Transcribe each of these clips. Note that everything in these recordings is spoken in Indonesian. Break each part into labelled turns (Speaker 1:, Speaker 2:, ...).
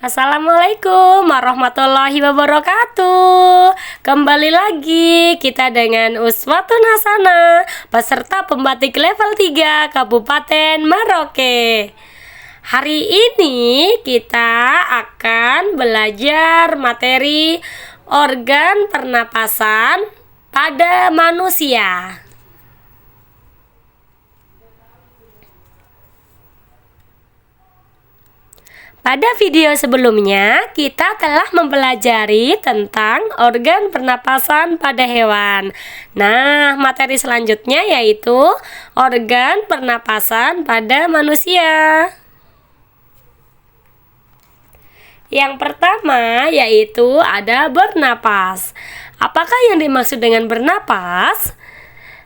Speaker 1: Assalamualaikum warahmatullahi wabarakatuh. Kembali lagi kita dengan Uswatun Hasanah, peserta pembatik level 3 Kabupaten Merauke. Hari ini kita akan belajar materi organ pernapasan pada manusia. Pada video sebelumnya, kita telah mempelajari tentang organ pernapasan pada hewan. Nah, materi selanjutnya yaitu organ pernapasan pada manusia. Yang pertama yaitu ada bernapas. Apakah yang dimaksud dengan bernapas?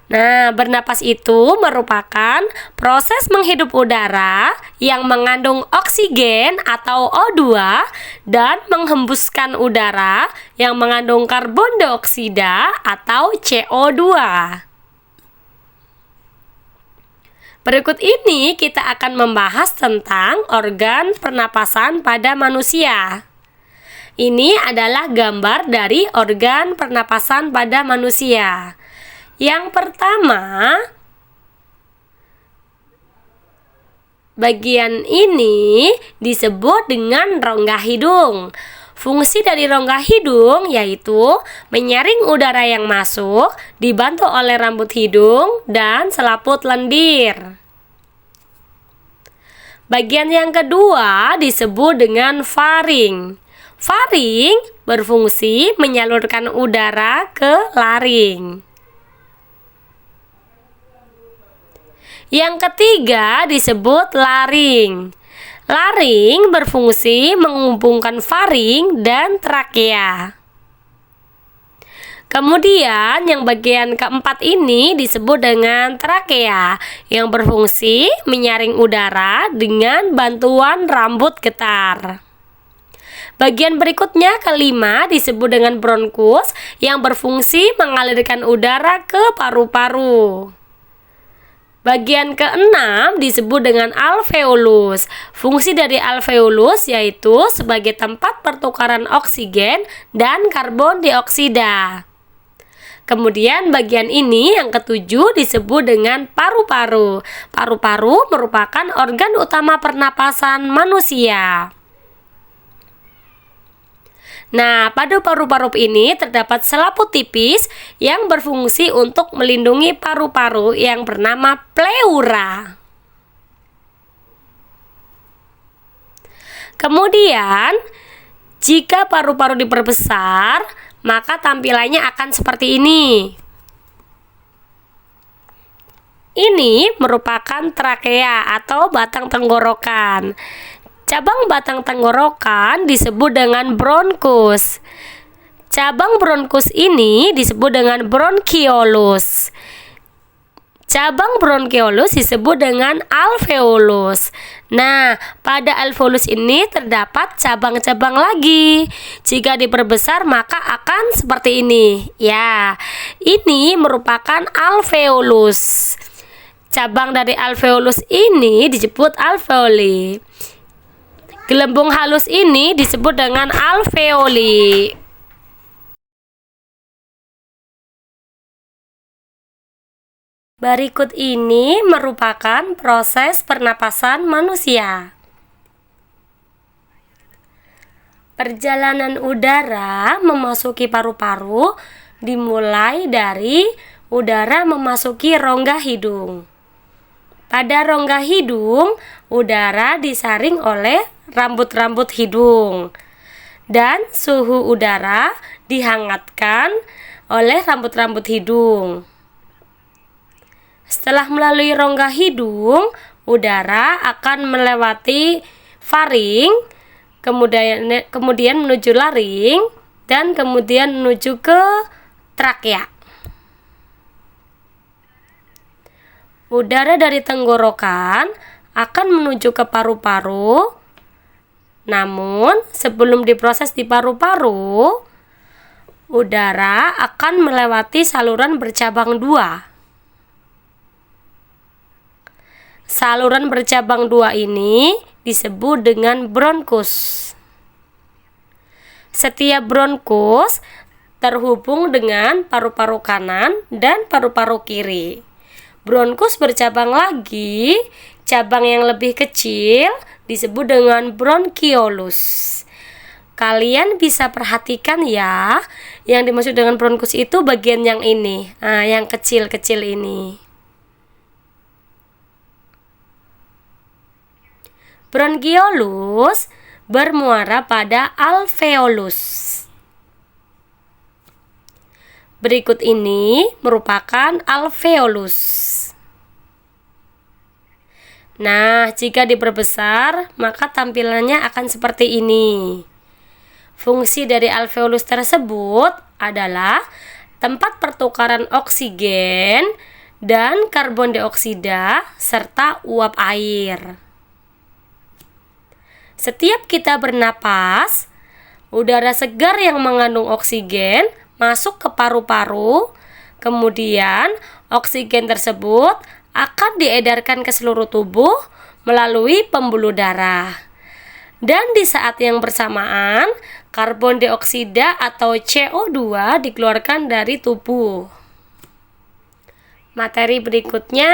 Speaker 1: Nah, bernapas itu merupakan proses menghirup udara yang mengandung oksigen atau O2 dan menghembuskan udara yang mengandung karbon dioksida atau CO2. Berikut ini kita akan membahas tentang organ pernapasan pada manusia. Ini adalah gambar dari organ pernapasan pada manusia. Yang pertama, bagian ini disebut dengan rongga hidung. Fungsi dari rongga hidung yaitu menyaring udara yang masuk, dibantu oleh rambut hidung dan selaput lendir. Bagian yang kedua disebut dengan faring. Faring berfungsi menyalurkan udara ke laring. Yang ketiga disebut laring. Laring berfungsi menghubungkan faring dan trakea. Kemudian yang bagian keempat ini disebut dengan trakea yang berfungsi menyaring udara dengan bantuan rambut getar. Bagian berikutnya kelima disebut dengan bronkus yang berfungsi mengalirkan udara ke paru-paru. Bagian keenam disebut dengan alveolus. Fungsi dari alveolus yaitu sebagai tempat pertukaran oksigen dan karbon dioksida. Kemudian bagian ini yang ketujuh disebut dengan paru-paru. Paru-paru merupakan organ utama pernapasan manusia. Nah, pada paru-paru ini terdapat selaput tipis yang berfungsi untuk melindungi paru-paru yang bernama pleura. Kemudian, jika paru-paru diperbesar, maka tampilannya akan seperti ini. Ini merupakan trakea atau batang tenggorokan. Cabang batang tenggorokan disebut dengan bronkus. Cabang bronkus ini disebut dengan bronkiolus. Cabang bronkiolus disebut dengan alveolus. Nah, pada alveolus ini terdapat cabang-cabang lagi. Jika diperbesar maka akan seperti ini. Ya, ini merupakan alveolus. Cabang dari alveolus ini disebut alveoli. Gelembung halus ini disebut dengan alveoli. Berikut ini merupakan proses pernapasan manusia. Perjalanan udara memasuki paru-paru dimulai dari udara memasuki rongga hidung. Pada rongga hidung, udara disaring oleh rambut-rambut hidung dan suhu udara dihangatkan oleh rambut-rambut hidung. Setelah melalui rongga hidung, udara akan melewati faring, kemudian menuju laring dan kemudian menuju ke trakea. Udara dari tenggorokan akan menuju ke paru-paru. Namun, sebelum diproses di paru-paru, udara akan melewati saluran bercabang dua. Saluran bercabang dua ini disebut dengan bronkus. Setiap bronkus terhubung dengan paru-paru kanan dan paru-paru kiri. Bronkus bercabang lagi, cabang yang lebih kecil disebut dengan bronkiolus. Kalian bisa perhatikan ya, yang dimaksud dengan bronkus itu bagian yang ini, yang kecil-kecil ini. Bronkiolus bermuara pada alveolus. Berikut ini merupakan alveolus. Nah, jika diperbesar, maka tampilannya akan seperti ini. Fungsi dari alveolus tersebut adalah tempat pertukaran oksigen dan karbon dioksida serta uap air. Setiap kita bernapas, udara segar yang mengandung oksigen masuk ke paru-paru, kemudian oksigen tersebut akan diedarkan ke seluruh tubuh melalui pembuluh darah. Dan di saat yang bersamaan, karbon dioksida atau CO2 dikeluarkan dari tubuh. Materi berikutnya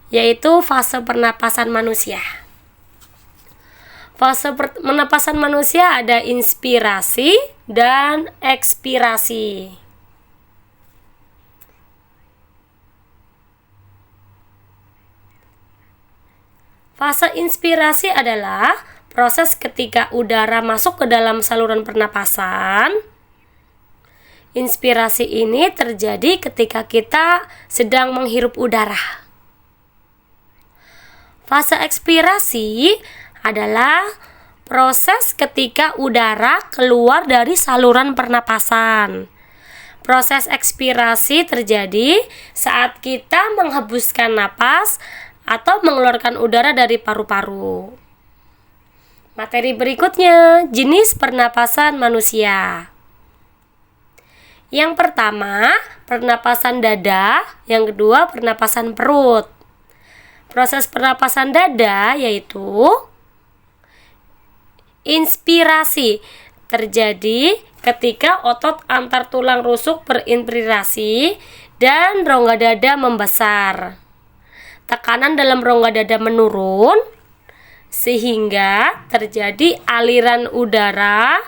Speaker 1: yaitu fase pernapasan manusia. Fase pernapasan manusia ada inspirasi dan ekspirasi. Fase inspirasi adalah proses ketika udara masuk ke dalam saluran pernapasan. Inspirasi ini terjadi ketika kita sedang menghirup udara. Fase ekspirasi adalah proses ketika udara keluar dari saluran pernapasan. Proses ekspirasi terjadi saat kita menghembuskan napas atau mengeluarkan udara dari paru-paru. Materi berikutnya, jenis pernapasan manusia. Yang pertama, pernapasan dada, yang kedua pernapasan perut. Proses pernapasan dada yaitu inspirasi terjadi ketika otot antar tulang rusuk berinspirasi dan rongga dada membesar. Tekanan dalam rongga dada menurun sehingga terjadi aliran udara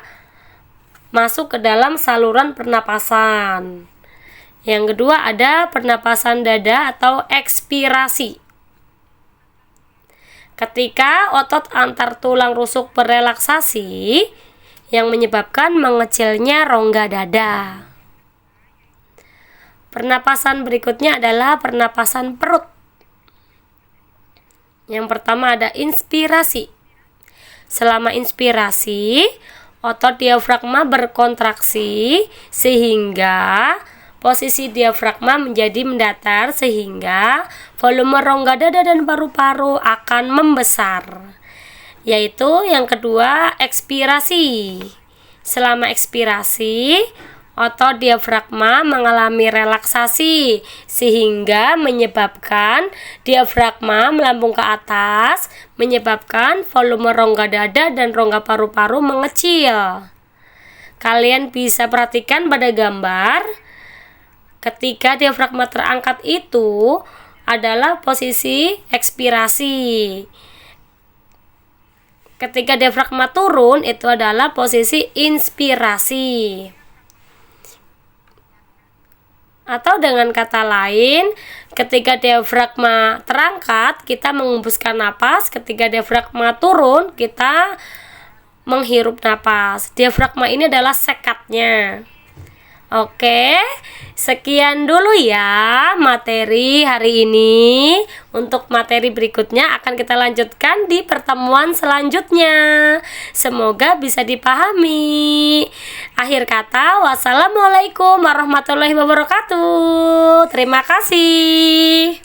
Speaker 1: masuk ke dalam saluran pernapasan. Yang kedua ada pernapasan dada atau ekspirasi. Ketika otot antar tulang rusuk berelaksasi yang menyebabkan mengecilnya rongga dada. Pernapasan berikutnya adalah pernapasan perut. Yang pertama ada inspirasi. Selama inspirasi, otot diafragma berkontraksi sehingga posisi diafragma menjadi mendatar sehingga volume rongga dada dan paru-paru akan membesar. Yaitu yang kedua ekspirasi. Selama ekspirasi, otot diafragma mengalami relaksasi sehingga menyebabkan diafragma melambung ke atas, menyebabkan volume rongga dada dan rongga paru-paru mengecil. Kalian bisa perhatikan pada gambar. Ketika diafragma terangkat itu adalah posisi ekspirasi. Ketika diafragma turun itu adalah posisi inspirasi. Atau dengan kata lain, ketika diafragma terangkat, kita menghembuskan napas. Ketika diafragma turun, kita menghirup napas. Diafragma ini adalah sekatnya. Oke, sekian dulu ya materi hari ini. Untuk materi berikutnya akan kita lanjutkan di pertemuan selanjutnya. Semoga bisa dipahami. Akhir kata, wassalamualaikum warahmatullahi wabarakatuh. Terima kasih.